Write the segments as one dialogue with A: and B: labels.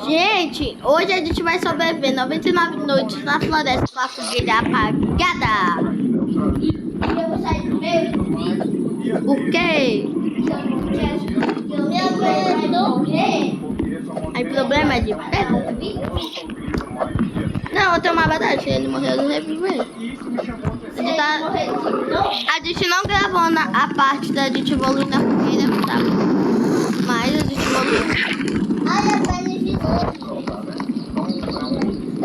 A: Gente, hoje a gente vai sobreviver 99 noites na floresta com a fogueira apagada. E eu vou sair do meio do vídeo. Por quê? Aí problema é de pedra? Não, eu tenho uma verdade, ele morreu e reviveu. A gente não gravou a parte da gente evoluir na fogueira, tá? Mas a gente evoluiu.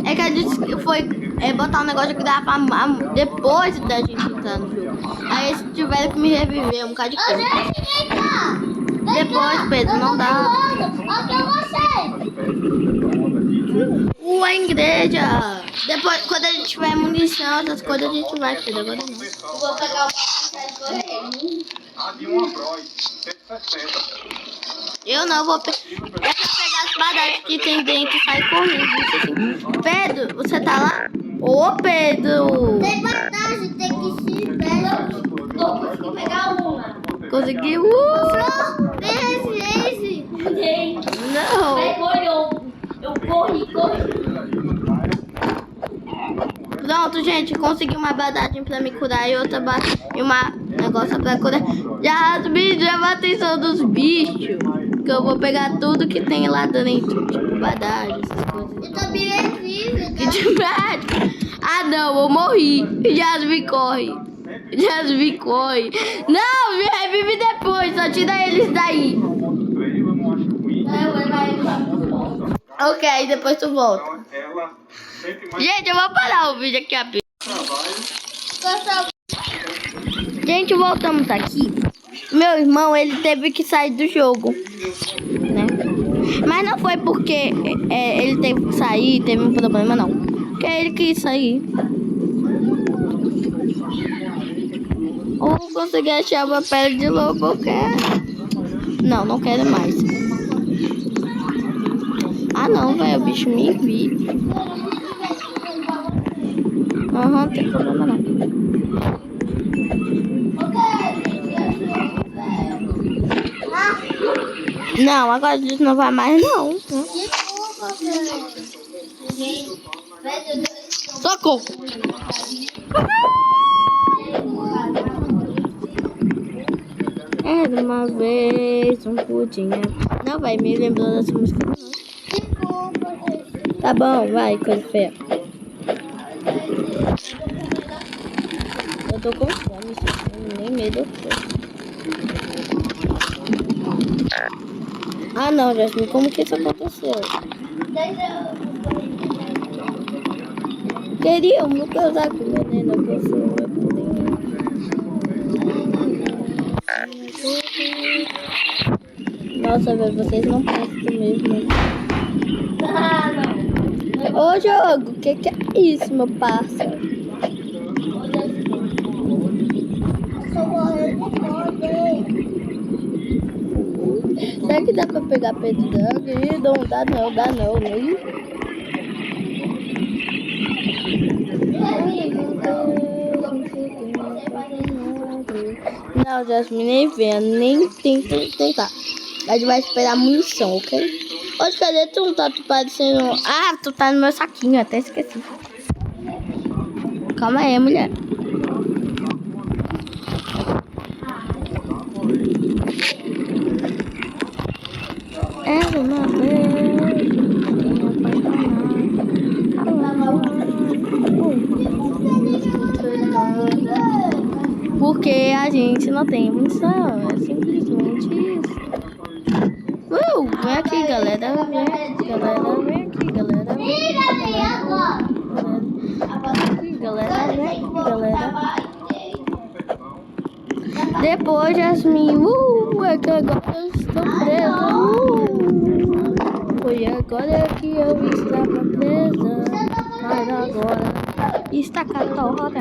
A: É que a gente foi botar um negócio que dava depois da gente entrar no jogo. Aí eles tiveram que me reviver um bocado de coisa. Depois, Pedro, não dá. A igreja. Depois, quando a gente tiver munição, essas coisas a gente vai, Pedro. Agora não. Eu vou pegar o Eu não vou pegar. É pra pegar as badatas que tem dentro e sair correndo. Assim. Pedro, você tá lá? Ô, Pedro!
B: Tem vantagem, tem que se pegar.
A: Consegui pegar uma. Conseguiu?
B: Esse.
A: Não.
C: Eu corri.
A: Pronto, gente, consegui uma badagem pra me curar e outra e uma negócio pra curar. Já chama a atenção dos bichos. Que eu vou pegar tudo que tem lá dentro. Tipo, badagem, essas coisas.
B: Eu também revivo.
A: Que demais. Ah, não, eu morri. Jasmine corre. Não, me revive depois. Só tira eles daí. Ok, aí depois tu volta. Gente, eu vou parar o vídeo aqui rapidinho. Gente, voltamos aqui. Meu irmão, ele teve que sair do jogo, né? Mas não foi porque ele teve que sair, teve um problema, não. Porque ele quis sair. Ou consegui achar uma pele de lobo, eu quero. Não quero mais. Ah não, velho, o bicho me vive. Não tem problema não. Não, agora a gente não vai mais não. Socorro! Era uma vez um pudim. Não vai me lembrando dessa música não. Tá bom, vai, coisa feia. Eu tô com fome, nem medo. Ah não, Jasmine, como que isso aconteceu? Queria me casar com o menino que eu sou. Nossa, velho, vocês não pensam mesmo. Ô jogo, que é isso, meu parceiro? Será que dá pra pegar Pedro Drag? Não, dá não, né? Não, Jasmine, nem venha, nem tenta tentar. A gente vai esperar munição, ok? Hoje, cadê tu? Não tá parecendo... Ah, tu tá no meu saquinho, até esqueci. Calma aí, mulher. Era uma vez... Porque a gente não tem munição, é simplesmente isso. Vem aqui, galera. Vem aqui, galera. Vem aqui, galera. Depois, Jasmine. É que agora eu estou presa. Foi agora que eu estava presa. Mas agora está catora.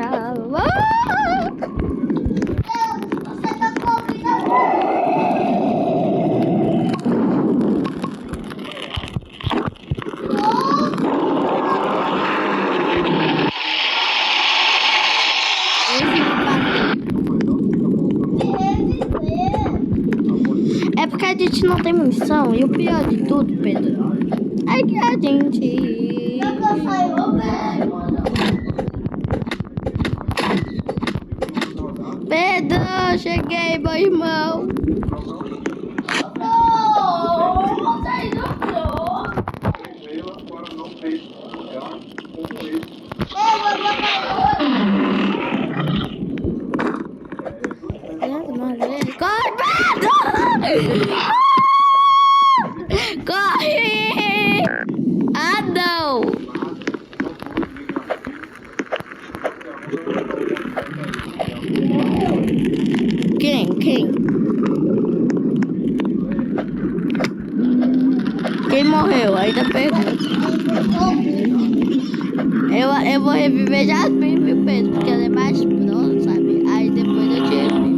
A: É porque a gente não tem munição. missão. E o pior de tudo, Pedro, é que a gente... Pedro, cheguei, meu irmão. Corre, Pedro! Corre! Ah, não! Quem morreu? Ainda pergunta. Eu vou reviver Jasmine, viu, Pedro? Porque ela é mais pronta, sabe? Aí depois eu te revivo.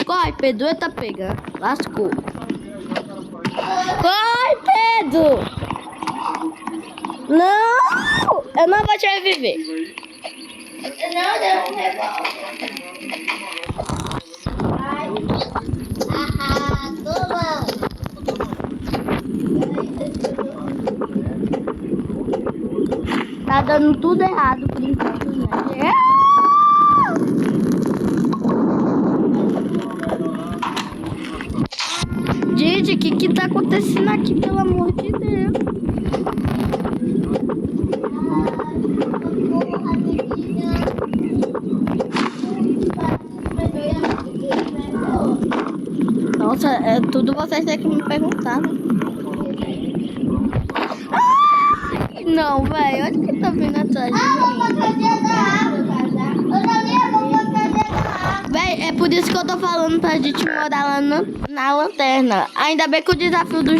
A: Corre, Pedro, tá pegando. Lascou. Corre, Pedro! Não! Eu não vou te reviver.
B: Não, deu um revólver. Toma.
A: Tá dando tudo errado por enquanto, né? Gente, o que tá acontecendo aqui, pelo amor de Deus? Nossa, é tudo vocês têm que me perguntar, né? Ai, não, velho, olha que tá vindo atrás de mim. Véi, é por isso que eu tô falando pra gente morar lá na lanterna. Ainda bem que o desafio do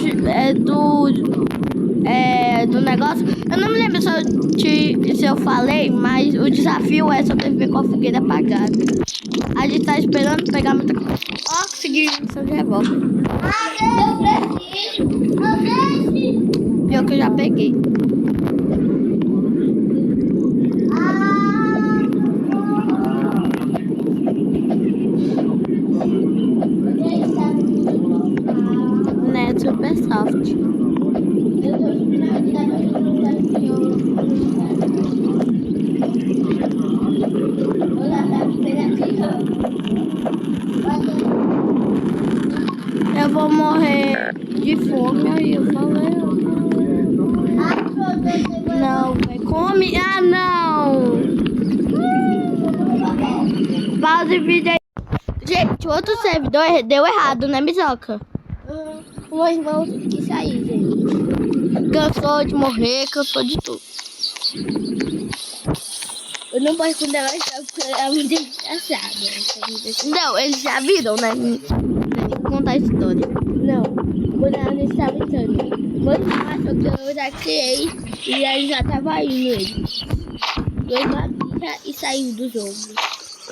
A: negócio... Eu não me lembro se eu falei, mas o desafio é sobreviver com a fogueira apagada. A gente tá esperando pegar muita coisa. Ó, consegui missão de revólver.
B: Eu preciso.
A: Pior que eu já peguei. Né, super soft. Eu vou morrer de fome aí, eu falei. Não, velho. Come. Ah, não. Pausa o vídeo aí. Gente, o outro servidor deu errado, né, Mizoca?
B: O irmão que sair, gente.
A: Cansou de morrer, cansou de tudo.
B: Eu não posso contar mais porque é muito engraçado.
A: Não, eles já viram, né? Vou contar a história.
B: Não, quando ela estava entrando. Quando ela achou que eu já criei e aí já tava indo ele. Dois matas e saiu do jogo.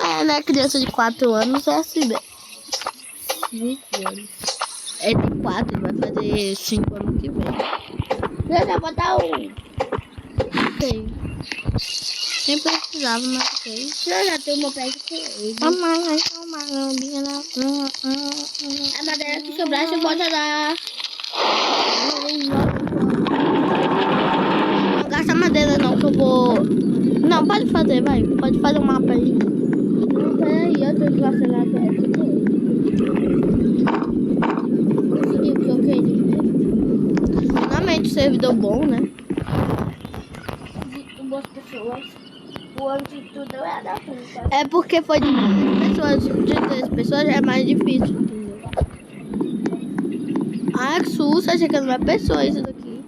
A: É, né? Criança de 4 anos é assim, né?
B: 20 anos.
A: É de 4, vai fazer 5 anos que vem.
B: Eu já botar um.
A: Sei. Nem precisava, mas sei.
B: Eu já tenho uma peça com ele.
A: Mamãe,
B: A madeira que sobrar, você bota lá.
A: não gasta madeira não, que eu vou... Não, pode fazer, vai. Pode fazer um mapa aí.
B: Não, peraí, eu tô desgastando a peça. Consegui o que eu queria.
A: Finalmente, servidor bom, né?
B: Com boas pessoas. O ano de tudo é da fruta.
A: É porque foi de 2 pessoas, de 3 pessoas é mais difícil, entendeu? Ah, que susto, achei que era uma pessoa isso daqui.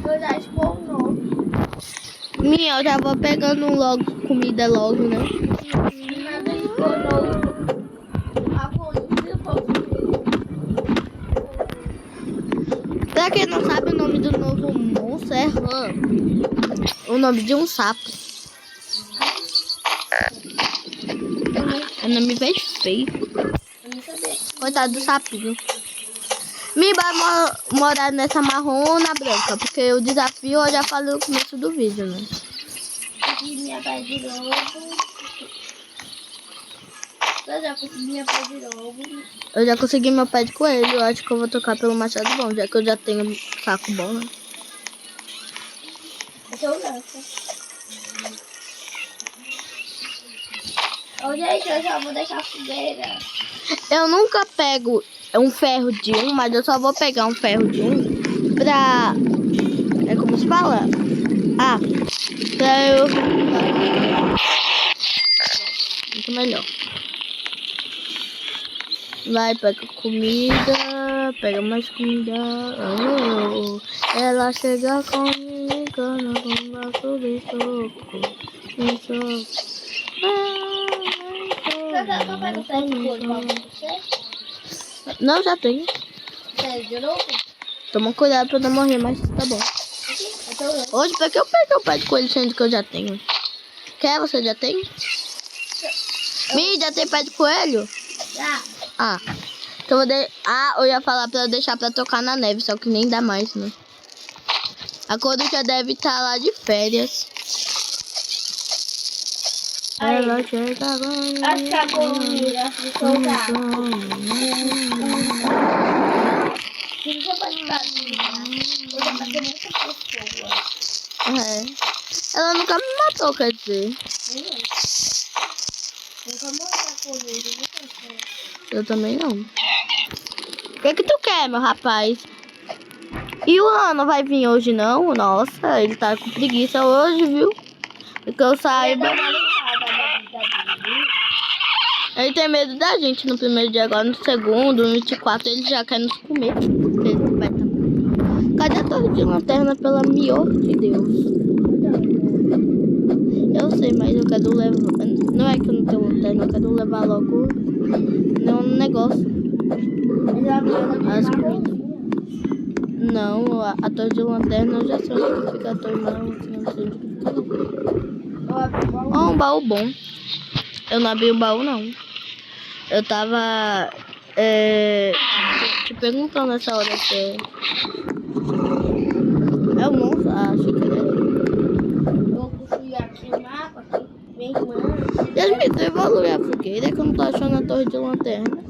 B: Eu já spawnou.
A: Minha, eu já vou pegando logo comida logo, né?
B: Nada spawnou. A polícia
A: Pra quem não sabe o nome do novo fala o nome de um sapo. É nome bem feio. Coitado do sapinho. Me vai morar nessa marrom ou na branca, porque o desafio eu já falei no começo do vídeo, né?
B: Consegui minha paz de novo. Eu já consegui minha paz de novo.
A: Eu já consegui meu pé de coelho, eu acho que eu vou trocar pelo machado bom, já que eu já tenho saco bom, né?
B: Esse é o lança. Ô, gente, eu já vou deixar a fogueira.
A: Eu nunca pego um ferro de um, mas eu só vou pegar um ferro de um pra... É como se fala? Ah, pra eu... Muito melhor. Vai, pega comida, pega mais comida. Oh, ela chega comigo no vaso de soco.
B: Você não pega o pé de couro pra você?
A: Não, já tenho.
B: Sério, de novo?
A: Toma cuidado pra não morrer, mas tá bom. Hoje, pra que eu peguei o pé de coelho sendo que eu já tenho? Quer? Você já tem? Já tem pé de coelho?
B: Já.
A: Ah, então eu ia falar pra deixar pra tocar na neve, só que nem dá mais, né? A Coro já deve estar lá de férias.
B: Aí.
A: Ela chega agora.
B: Acho que a comida se soltar. Se você pode ficar assim, eu já matei muita pessoa.
A: É. Ela nunca me matou, quer dizer.
B: Nunca morreu comigo, nunca sei.
A: Eu também não. O que tu quer, meu rapaz? E o Rano vai vir hoje, não? Nossa, ele tá com preguiça hoje, viu? Porque eu saiba. Ele tem medo da gente no primeiro dia, agora no segundo, no 24, ele já quer nos comer. Ele vai tá... Cadê a torre de lanterna, pelo amor de Deus? Eu sei, mas eu quero levar... Não é que eu não tenho lanterna, eu quero levar logo no negócio. As comidas. Não, a torre de lanterna eu já sei onde fica a torre, não sei onde fica. Ó, um baú bom. Eu não abri o baú, não. Eu tava te perguntando essa hora se é o monstro, acho que é.
B: Eu fui aqui no mapa, aqui, minha irmã.
A: Yasmin, tu evolui a fogueira que eu não tô achando a torre de lanterna.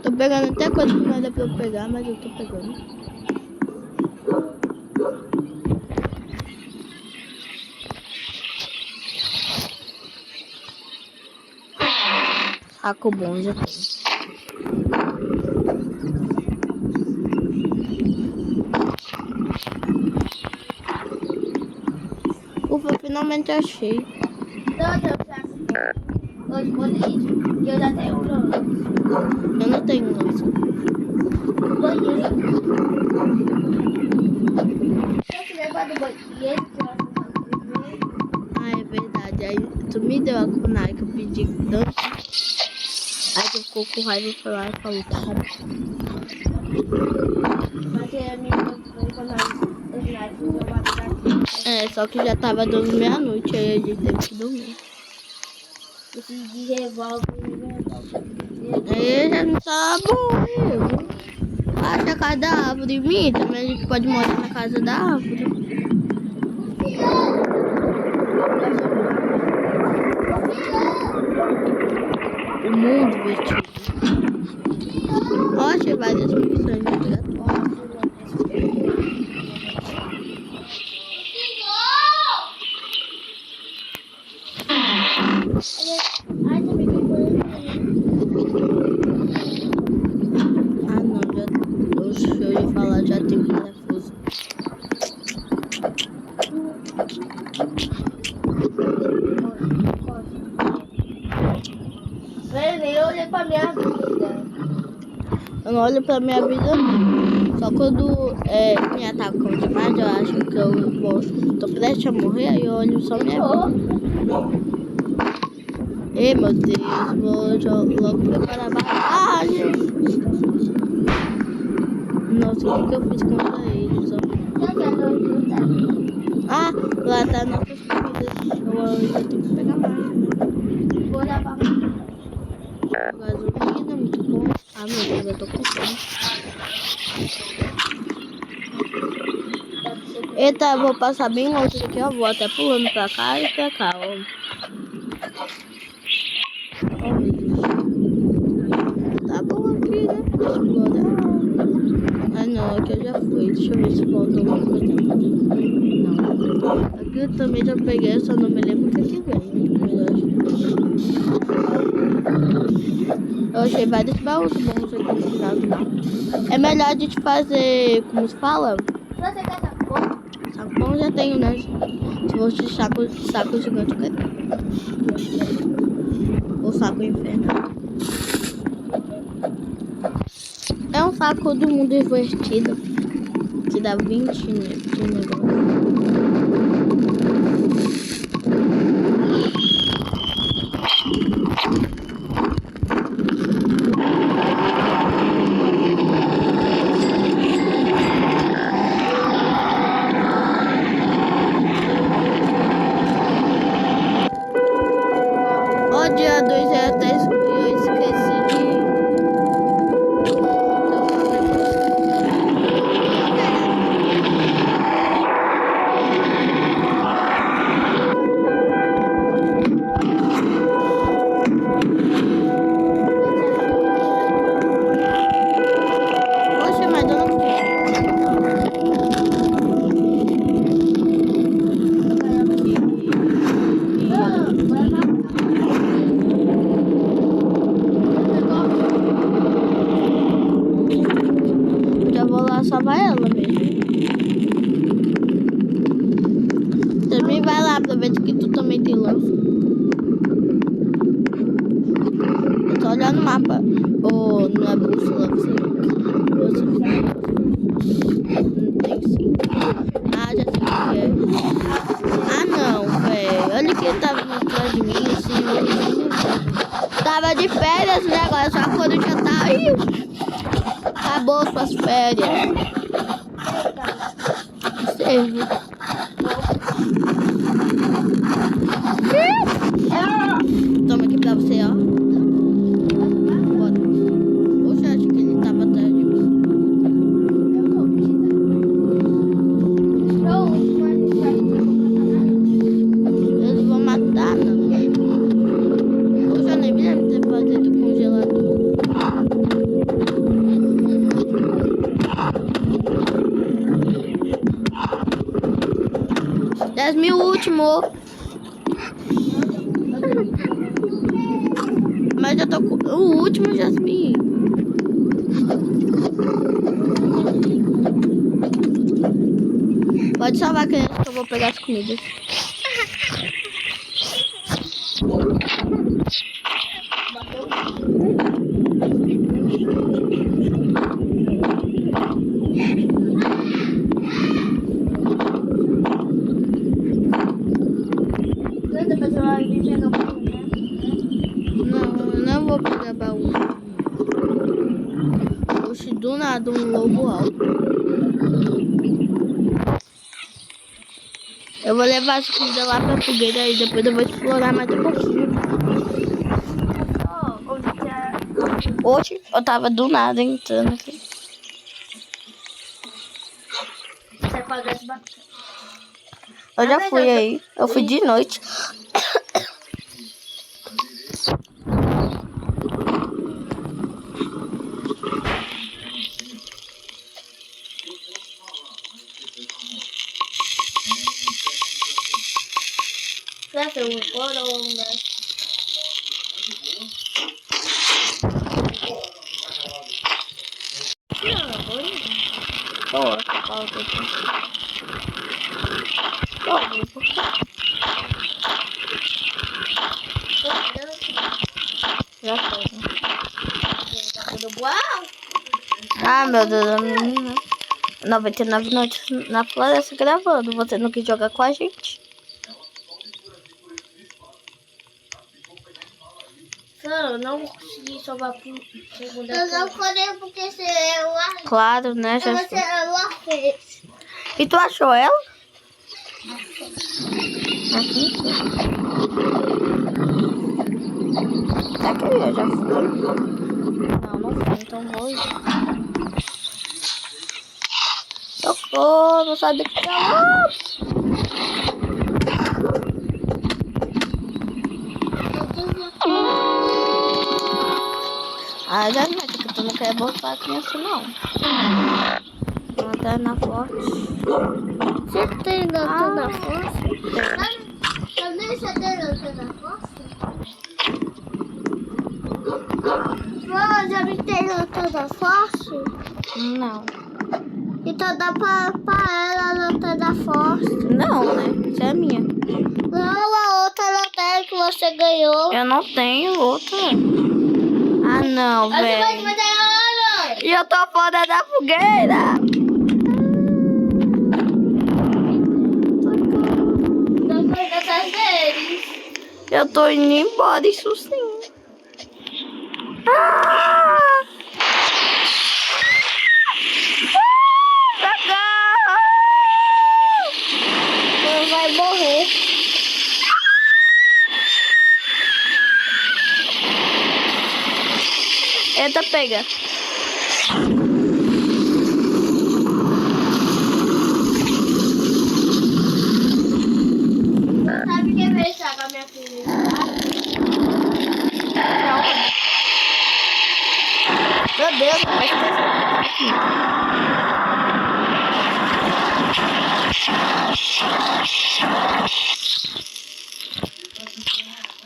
A: Tô pegando até coisa que não dá pra eu pegar, mas eu tô pegando. Saco bom já tem. Ufa, finalmente achei.
B: Hoje pode isso, que eu já tenho um lança.
A: Eu não tenho lança.
B: Banheiro. Se eu quiser para do banheiro,
A: Ah, é verdade. Aí tu me deu a kunai que eu pedi tanto. Aí tu ficou com raiva e foi lá e falou, tá bom.
B: mas é a minha
A: É, só que já tava dando meia-noite, aí a gente teve que dormir.
B: preciso de revólver.
A: Aí já não tá bom, viu? Acha a casa da árvore. Mim, também a gente pode morar na casa da árvore. O mundo vestido. Ó, achei várias missões obrigatórias.
B: Ai, também tem banheiro.
A: Ah, não, já. Oxe, eu ia falar, já tem parafuso.
B: Nem olhei pra minha vida.
A: Eu não olho pra minha vida, não. Só quando me atacam demais, eu acho que eu tô prestes a morrer, aí eu olho só minha vida. Ei, meu Deus, vou logo preparar a bagagem. Nossa, o que eu fiz contra eles, ó. Ah, lá tá nossas comidas. Eu ainda tenho que pegar mais, né?
B: Vou levar.
A: Gasolina, muito bom. Ah, meu Deus, eu tô com fome. Eita, eu vou passar bem longe daqui, ó. Vou até pulando pra cá e pra cá, ó. Oh, meu Deus. Tá bom aqui, né? Explorar. Ah, não, aqui eu já fui. Deixa eu ver se falta alguma coisa. Não. Aqui eu também já peguei, só não me lembro o que vem. Eu achei vários baús bons aqui no final do mapa. É melhor a gente fazer, como se fala?
B: Você quer saco?
A: Saco já tenho, né? Se fosse saco gigante, eu quero. Ou saco infernal. É um saco do mundo invertido. Que dá 20 de negócio. Ó, dia 2 eu esqueci de... Poxa, mas eu não já vou lá salvar ela mesmo. Também vai lá, aproveita que tu também tem lança. Eu tô olhando o mapa. Ou na bússola, você não tem sim. Ah, já sei o que é. Ah, não, velho. Olha que ele tava atrás de mim, assim. Tava de férias, né? Agora só quando já tá aí. Acabou suas férias. Serve. Toma aqui pra você, ó. Bora. Poxa, acho que ele tava atrás de mim. Eles vão matar, não. Poxa, eu nem me lembro de ter fazer do congelador. Jasmine, o último. Mas eu tô com o último, Jasmine. Pode salvar a criança que eu vou pegar as comidas. Não, eu não vou pegar baú. Oxe, do nada um lobo alto. Eu vou levar as comidas lá pra fogueira e depois eu vou explorar mais um pouquinho. Hoje eu tava do nada entrando aqui. Eu já fui aí. Eu fui de noite. Já foi. Ah, meu Deus, a menina. 99 noites na floresta gravando. Você não quis jogar com a gente?
B: Eu não consegui salvar pro segunda
C: Eu não falei porque você é o ar.
A: Claro, né,
C: Você
A: Jasmine?
C: é o ar fez.
A: E tu achou ela? Aqui? Será que eu já fui? Não, não fui, então vou ir. Socorro, não sabia que tinha lá. Ah, Jasmine, que tu não quer botar aqui assim, não. Lanterna forte.
B: Você tem lanterna forte?
C: Também você tem lanterna forte? Já me tem lanterna forte?
A: Não.
C: Então dá pra ela a lanterna forte.
A: Não, né? Isso é minha.
C: Não, a outra lanterna que você ganhou.
A: Eu não tenho outra. Ah, não, velho. E eu tô fora da fogueira.
C: Não foi atrás deles.
A: Eu tô indo embora, isso sim. Ah! Socorro!
C: Você vai morrer.
A: Eita, pega.
C: Sabe quem veio com a minha filha?
A: Meu Deus, vai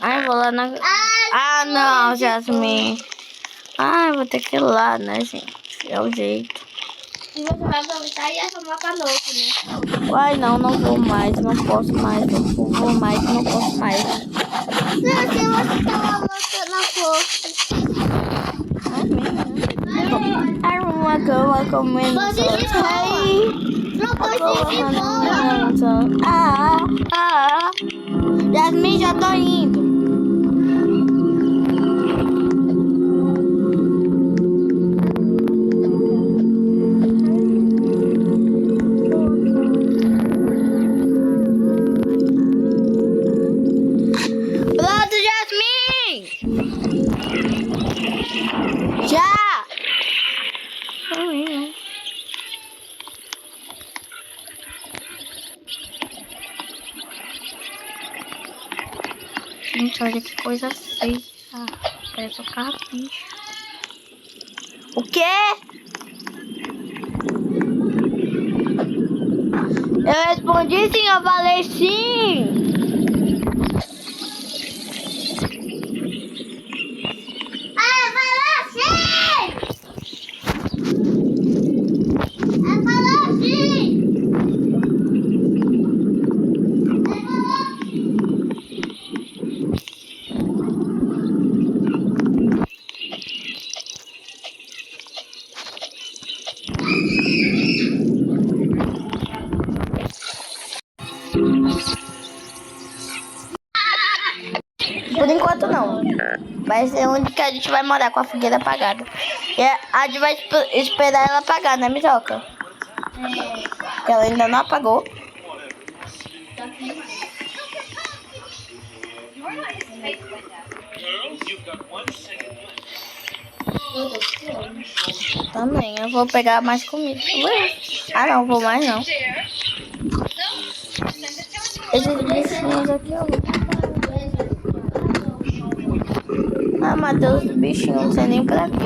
A: Ai, vou lá na... Ah, não, Jasmine. Ai, vou ter que ir lá, né, gente? É o jeito.
C: E você vai voltar e arrumar pra novo, né?
A: Ai, não vou mais, não posso mais, não vou mais, não posso mais.
C: Não, se você tá uma lanterna forte.
A: Ai, mesmo, né? I wanna go in
C: Pode ir de boa. Não pode ir de boa.
A: Jasmine, já tô indo. Pronto, Jasmine! Já! Gente, olha que coisa feia. Parece um carrapicho. O quê? Eu respondi sim, eu falei sim. Por enquanto não. Vai ser onde que a gente vai morar com a fogueira apagada. E a gente vai esperar ela apagar, né, Mijoca? Que ela ainda não apagou. Também, eu vou pegar mais comida. Ah, não, vou mais não. Esses bichinhos aqui, ó. Ah, matei os bichinhos, não sei nem pra quê.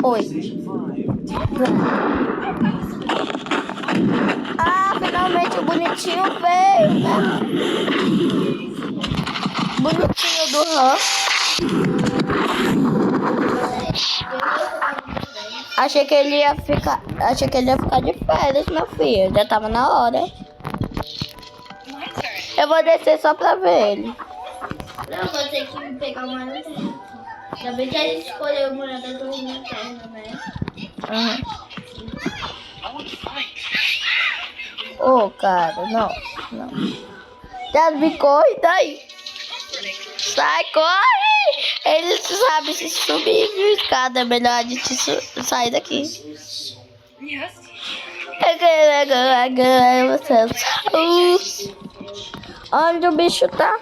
A: Oi. Ah, finalmente o bonitinho veio, né? Bonitinho do Han. Achei que ele ia ficar de férias, meu filho. Já tava na hora. Eu vou descer só pra ver ele.
B: Não, vou ter que pegar uma lanterna. Ainda bem que a gente escolheu o morador do lanterna, né?
A: Ô, cara, não. Jasmine, corre daí. Sai, corre! Ele sabe se subir de escada. É melhor a gente sair daqui. Onde o bicho tá?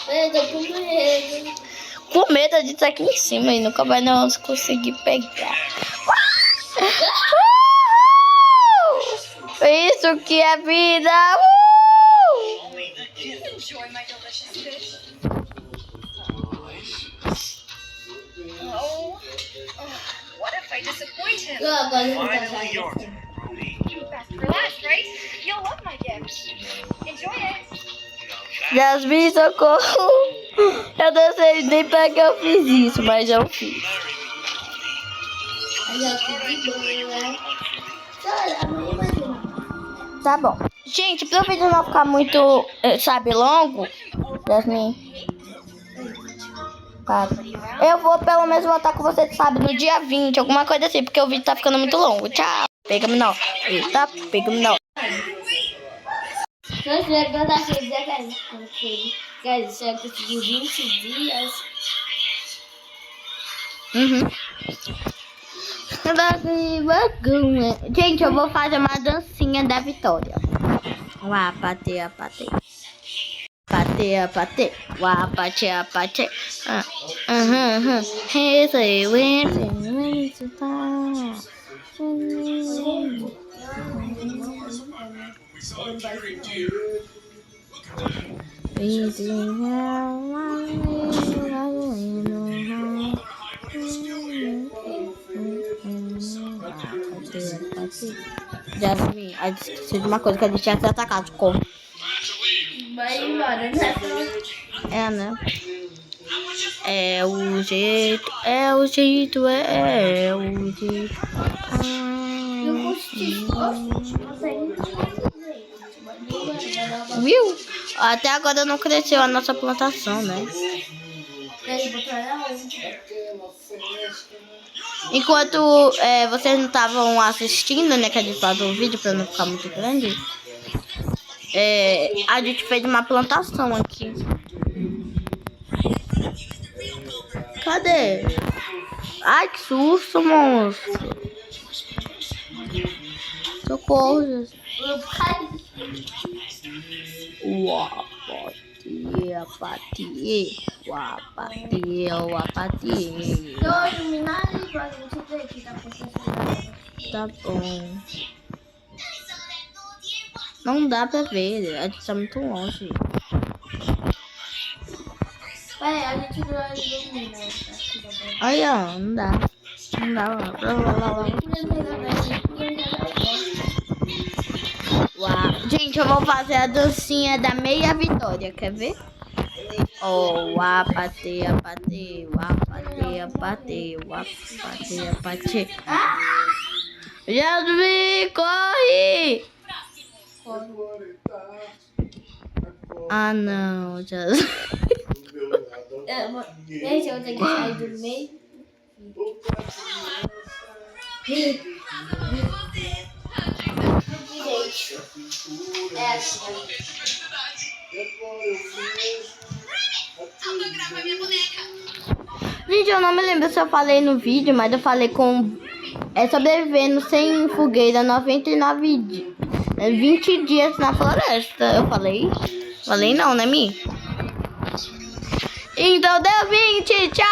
B: Eu tô com medo.
A: Com medo de estar aqui em cima e nunca vai nós conseguir pegar. Isso que é vida!
D: Enjoy my delicious fish. What if I disappoint him?
B: Eu agora vou
E: Finally
B: pegar.
E: yours, Ruby.
D: Best for last, right? You'll love my gift. Enjoy it.
A: Jasmine, socorro! Eu não sei nem pra que eu fiz isso, mas eu fiz.
B: Aí eu fico de boa. Olha, amanhã vai ser.
A: Tá bom. Gente, pro vídeo não ficar muito, sabe, longo, Jasmine, para. Eu vou pelo menos voltar com você, sabe, no dia 20, alguma coisa assim, porque o vídeo tá ficando muito longo. Tchau. Pega-me não. Eita, pega-me não.
B: Nós vamos mandar vocês, né, guys? Guys, você vai conseguir 20 dias.
A: Gente, eu vou fazer uma dancinha da Vitória. Uá, pateia, pateia. Pateia, pateia. Uá, pateia, pateia. Jasmine, a gente esqueceu de uma coisa que a gente tinha que ser atacado. Corre.
B: Vai embora, né?
A: É, né? É o jeito, é o jeito, é o jeito. Viu? Até agora não cresceu a nossa plantação, né? Enquanto vocês não estavam assistindo, né? Que a gente faz o vídeo pra não ficar muito grande. A gente fez uma plantação aqui. Cadê? Ai, que susto, monstro. Socorro, Jesus. Uapatia, patia, uapatia, uapatia.
B: Eu iluminar e pra gente ver o que tá acontecendo.
A: Tá bom. Não dá pra ver, a gente tá muito longe.
B: A gente não ilumina.
A: Olha, não dá. Não dá. Uau. Gente, eu vou fazer a dancinha da meia vitória, quer ver? Oh, pateia, pateia, pateia, pateia, pateia, pateia. Jasmine, corre! Ah, não, Jasmine.
B: Gente, eu tenho que sair do meio. Gente, é assim.
A: Gente, eu não me lembro se eu falei no vídeo, mas eu falei com... sobrevivendo sem fogueira 99 dias. 20 dias na floresta. Eu falei? Falei não, né, Mi? Então deu 20, tchau!